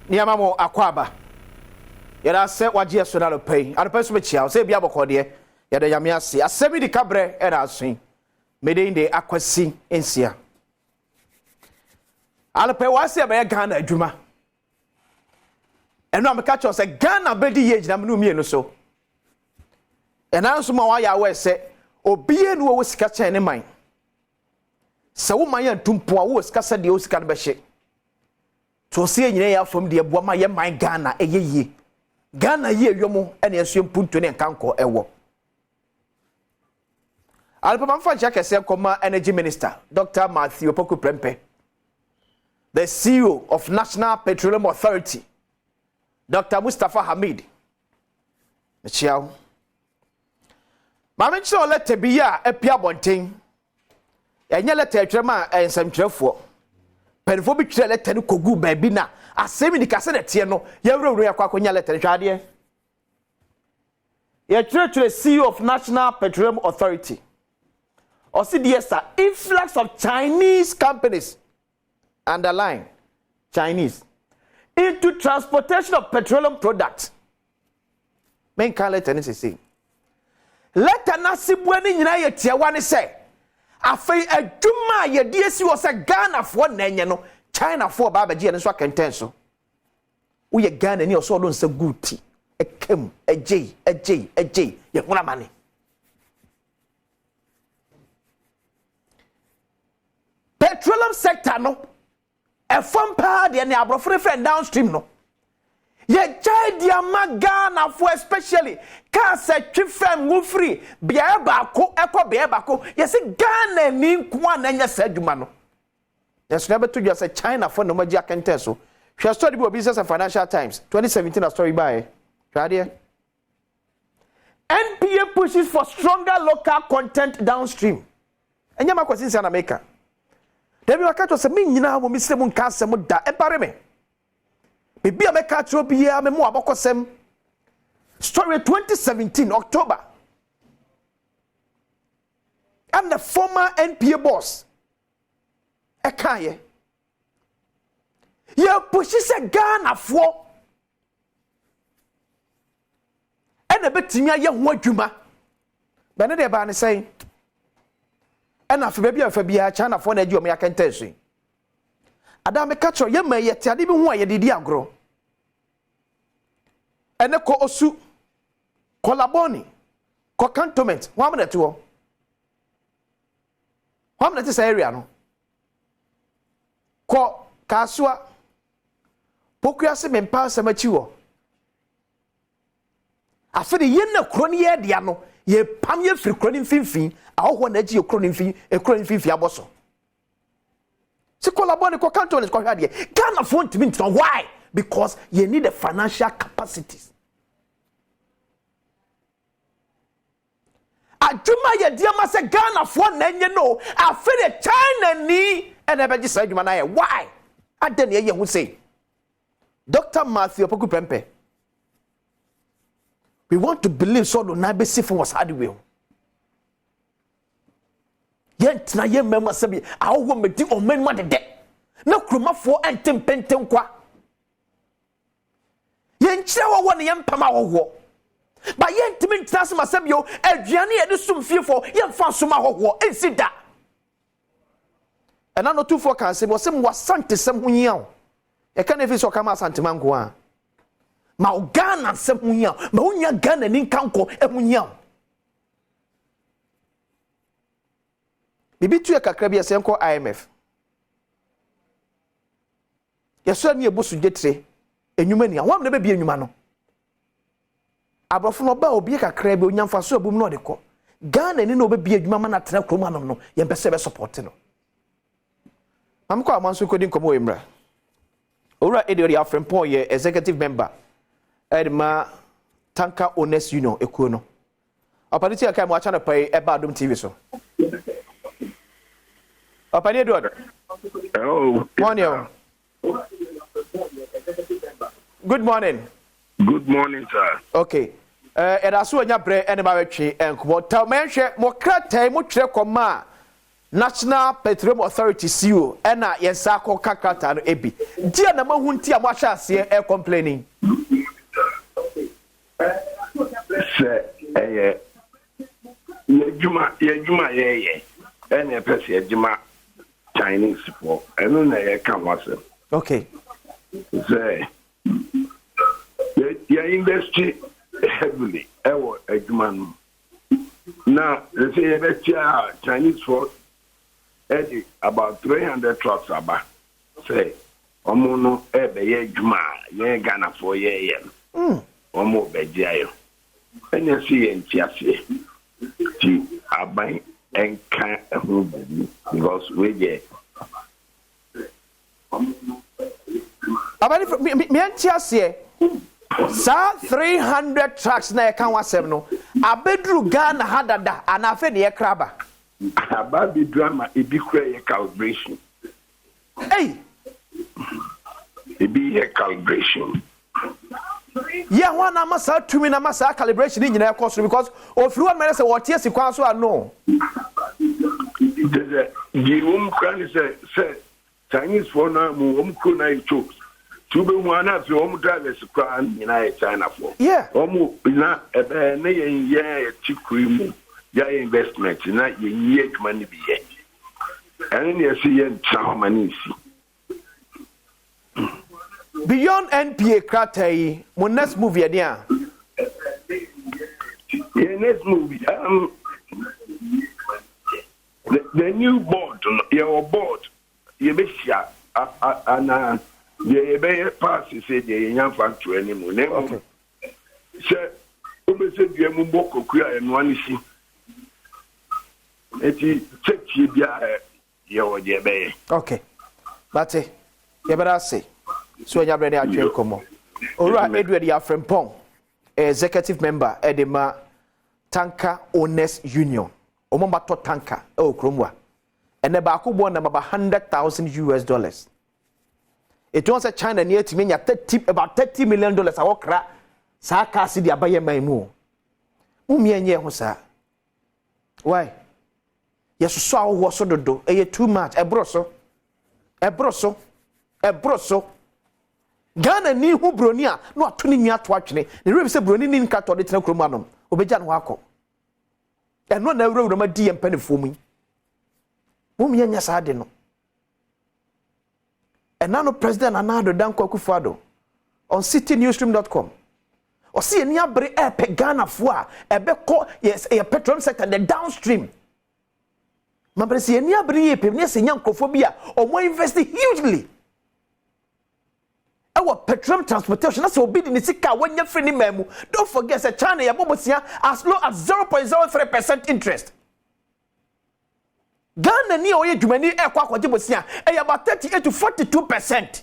Niamamo akwaba. Yada se waje so na pay. Anopɛ so bechia. Se bia bokode. Yada yame ase. Asemi di kabre e na asun. Mede inde akwasi ensia. Anopɛ wase be Ghana adwuma. Eno ameka cho se Ghana bedi ye gina mnu mienu so. Ena nso ma wa ya we se obie no wo sika chen ne man. Se wo man ya ntumpo a wo sika se de wo sika no be hye. So see nyine ya fam de boa ma ye man Ghana eyeye. Ghana ye yomo ene esu mpunto ne nkanko ewo. Alpha Mfa Kese Koma Energy Minister Dr. Matthew Opoku Prempeh, the CEO of National Petroleum Authority Dr. Mustafa Hamid. Michelle. Mama ncho lete biya epia bonten. Enye lete atwema ensamtwerefo. Penfo bi twere lete no kogu baabi na asemi ni kase nete no yewrewre yakwa akonya lete hwade. Ye twere CEO of National Petroleum Authority. Osidiyesa influx of Chinese companies, underline Chinese, into transportation of petroleum products. Men can let any say. Let an asibweni nyina ye tiawane say. Afei adwuma ye DSC was a Ghana for nenye no China for babaji and so kenten so. Uye Ghana ni oso don say good tea. Ekem ej ye hona mane. Petroleum sector no e fam pa de ne abrofre friend downstream no ye jai dia magana for especially ka se twefam wo free bia ba ko ekọ bia ba ko ye se Ghana ni nko na nya sadwuma no yes na beto just say China for no magi akente so hwe story bi Business and Financial Times 2017 a story by hwade NPA pushes for stronger local content downstream enya makwasi na America. Debi wakato se min nyina wo misem nka asem da ebare me. Bibia meka tro bia me mo abokosem. Story 2017 October. I'm the former NPA boss. Ekaye. Ye pushi se Ghana fo. Ene betimi aye ho adwuma. Bene de ba ne say and after baby and Fabia China for the Jumia can tell you. Adam catcher, ye may yet tell even why you did agro. And a co osu, colaboni, co cantonment, 1 minute to 1 minute is area no. Co Kasua Pokuasim and pass a mature. After the yen of crony diano, ye pam ye free cronin fin. I want to do a cronin fee aboso. So, collabone, co canton is quite here. Can't afford to mean why? Because you need the financial capacities. Ajuma ye dear massa Ghana for Nanya no, I feel a China knee and never decided why? I didn't hear you say. Dr. Matthew Opoku Prempeh. We want to believe so do not be safe was hard will. Yent na ye mema sabi awo medi o menma de na kromafo entem pentem kwa yen kire wo ne yempama wo ba yentimi ntina sema sabi o aduane ye de sumfiefo yemfa soma ho ensida ena no tufo kan se bo sem wasante sem hunyia o e kan efi so kama asante manko a ma o Ghana sem hunyia ma hunyia Ghana ni kanko ehunyia Bibi tuya kakra bi ase nko IMF. Yeso ni ebosu jetre enwuma ni awam na be bi enwuma no. Abrofo no ba obi kakra bi onyamfa so abum no de ko. Ghana ni no be bi enwuma ma na tena kroma no ye mpese be support no. Amko amanso kodi nkomo emra. Ora edori afrempo ye executive member Edma Tanker Owners Union ekuo no. Opaditi akai mo acha na pai eba Adom TV so. Opani Edward. Hello. Morning. Good morning. Good morning, sir. Okay. Eraso anya bre ene ba wetwe enko. Ta menhwe mo kratai mo twere koma National Petroleum Authority CEO ena yensa ko kakrata no ebi dia na mahunti a mohwa ase e complaining se yejuma ye ene pese yejuma Chinese for eno na ye kan wase okay se ye industry heavily ewo ejuma no now they say ye be Chinese for about 300 trucks about say omono ebe ye juma ye Ghana for ye omo bejiayo enya si entiase ti aban enka ehun bi because we je abani me entiase sa 300 trucks na kan wasem no abedru Ghana hadada ana afa ne ye kraba about the drama it be a calibration hey it be a calibration yeah one amasa tumi na masa calibration ni nyina cost because ofiri one mere say what yes kwan so ano the can say Chinese for na mu kro na chokes tube mu ana fi drivers kwan nyina China for yeah na ebe na ye chikrimu ya investment na ye adwuma ni bi ye and you see ye money beyond NPA kratai mo next movie ya next movie the new board your board you be share and ye be pass say the yan factory anymore okay so we say the mu boko kura eno anisi eti check bia ye wo je be okay bate ye better say so nya bre dey atwe komo ora Edward ya Frempong executive member edema tanker owners union omo bato tanker e okromwa ene ba akobon na ba $100,000 it wants a China near to me about $30 million awokra sa ka si dia baye maimu umyenye ho sa why yes so awo so dodo too much ebroso Ghana ni hu broni a no atoni nwa to atwene ne rebi se broni ni nka to de tena kromu anom obeja no akọ eno na awurawura ma di empanefo mu mum yenya sa de no enano president Anado Danko Akufo-Addo on citynewsstream.com o se eni abre pe Ghana fo a ebekọ yes a petroleum sector the downstream mabere se eni abre ye pe ne se nyankofo bi a o mo invest hugely petroleum transportation that's obi di sika wanya free ni memu don't forget say China ya bobosia as low as 0.03% interest Ghana ni oye dwumani ekwa akwaje bosia about 38 to 42%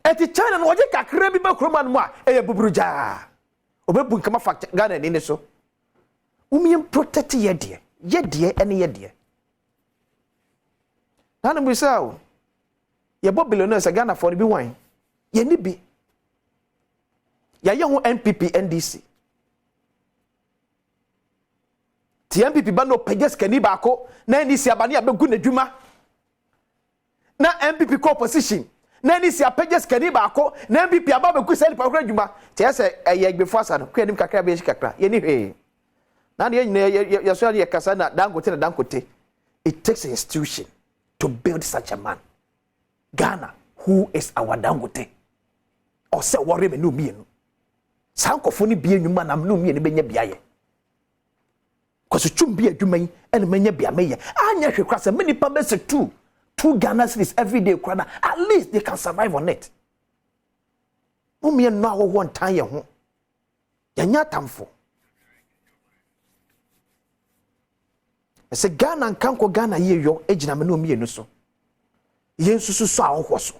eti China no oje kakra bi ba kroma no mu a buburuja obebu nkama fact Ghana ni so umiem protect ye de ene ye de Ghana bisao ye bo billionaires Ghana for be wine ye ni bi ya ye ho NPP NDC ti NPP ba no pages kani ba ko na NDC abane abegu na dwuma na NPP co opposition na NDC pages kani ba ko na NPP aba begu sel pa kra dwuma ti ese ye gbefo asa no kwanim kakra be kakra ye ni hwe na ye nyina ye so ye kasa na Dangote it takes an institution to build such a man Ghana, who is our Dangote? Or say worry me no me no. Sankofo ni bia nwuma na no me ne benya biaye. Koso twum bia dwuma yi ene menya bia meye. Anya hwe kwase many pa be se two Ghana cedis every day krana at least they can survive on it. No me no awo one time ye ho. Yanya tamfo. Ese Ghana nkanko Ghana ye yo ejina me no me no so. Yensusu so ahoso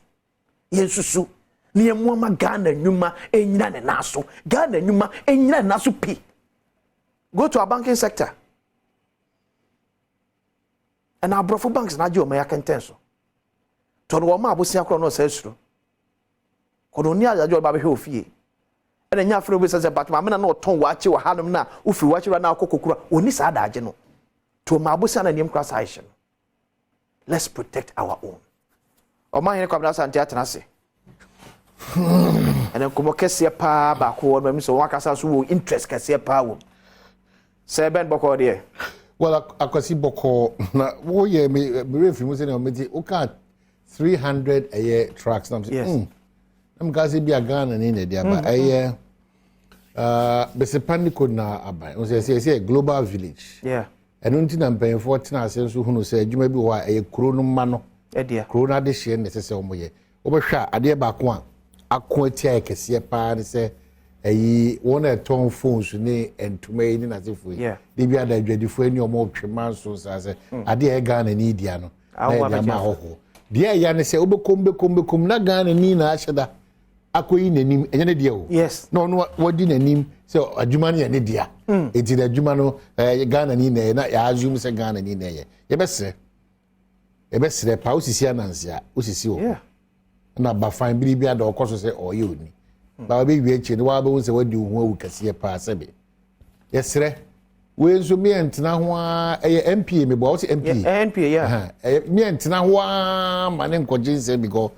yensusu ne yemuama Ghana nyuma enyina ne naso Ghana nyuma enyina naso pi go to our banking sector and our brofo banks na je o ma yakentenso to no ma abosia kro no sa asuro kono ni ajajo ba be hwe ofie ene nya afro be se Badwam na no ton wa achi wa hanom na ufiri wa achi na akokokura oni sa da age no to mabusa na nim class action. Let's protect our own. Oma hene kwabna sante atena se. And then komo kese pa ba ko won me so wakasa so wo interest kese pa wo. Se ben boko de. Well, akwasi boko na wo ye me refi mu se na me o ka 300 a year tracks na. Yes. I'm gazi bi agana ni ne dia ba aye besepani ko na abai. O say global village. Yeah. Enu nti na mpanyefo tena ase nso hunu se adwuma bi ho aye kuro no ma no. Edia. Kuro na de hye ne sese o moye. Obehwa ade ba ko a akon atia ekese pa ne se ayi wona ton phones ni entuma yi ni na sefu yi. De bi ada adwadifo ani o mo twema so sa se ade e ga na ni dia no. Na ma ho. De ya ne se obekom na ga na ni na ahyeda. Akoyi nanim enye ne dia o. Yes. No wodi nanim se adwuma ne dia. Enti da adwuma no ga na ni na ya assume se ga na ni na ye. Ye besre pa osisi anansia osisi o. Yeah. Na ba fine biribi ada okoso se oye oni. Ba be wie echi ne wa be se wadi hu awu kase pa sebe. Yesre we nso mi entena ho a MPA me bo o se MPA. Yeah, MPA yeah. Mi entena ho a ma ne nkoje nse because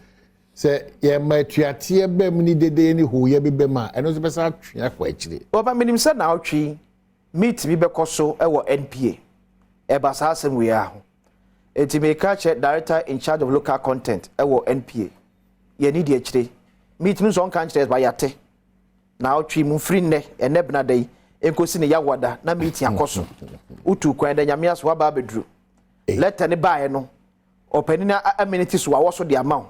se ye ma tuate be mu ni dede ni ho ye be ma eno so be sa twia kwa achire. Oba minim se na otwi meet bi be koso e wo NPA. E ba sa asem we aho. Eti me ka che director in charge of local content e wo NPA. Ye ni di achire. Meet no so kan chire ba yate. Na otwi mu free ne ene bna dai enkosi ne yawada na meet yakoso. Utu kwan da nyame aso ba bedru. Letter ne bae no. Opani na amenities wa wo so de amount.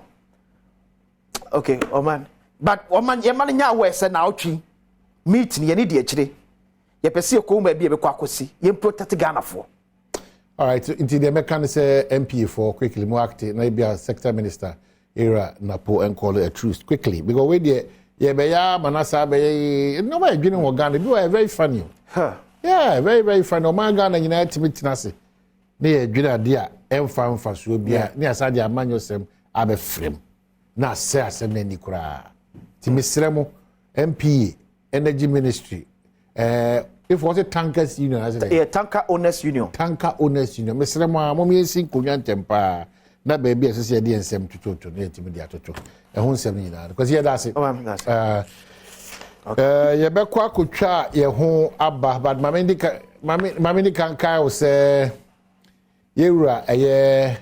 Okay, Oman. But Oman ye man nya we se na otwi meet ne ye ni di achire. Ye pese ko ma bi e be kwa akosi. Ye protect Ghana for. All right, so into the mechanic say MPA for quickly more active na be a sector minister era napo and call it a truce quickly because we there ye be ya manasa be no be adwene wo Ghana be very funny. Huh. Yeah, very funny. O man Ghana nyina timiti na se. Na ye adwene ade a emfa so bia na asade amanyo sem abefrem. Na se asem na ni kura. Timisremo MPA Energy Ministry if was a tankers union as a tanker owners union. Tanker owners union. Mr. Mommy sing Kunyan Tempa. Na baby as I did sem to net me dia to. A home 7 because here that's it. Ye be kwa kutwa ye ho aba but mamindi kan kai say yewura eye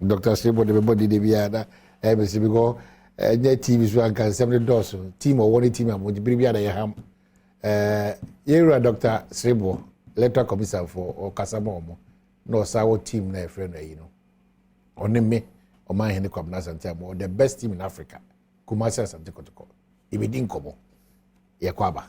Dr. Sebo de body de biada e be se because net TV so an kan 7 doors team or one team am di biada ye ham yewura Dr. Sebo electoral commissioner for Kasama omo no sawo team na friend you know on me o man hene kwabna santamo the best team in Africa Kumasi Asante Kotoko ibidi nkomo ye kwaba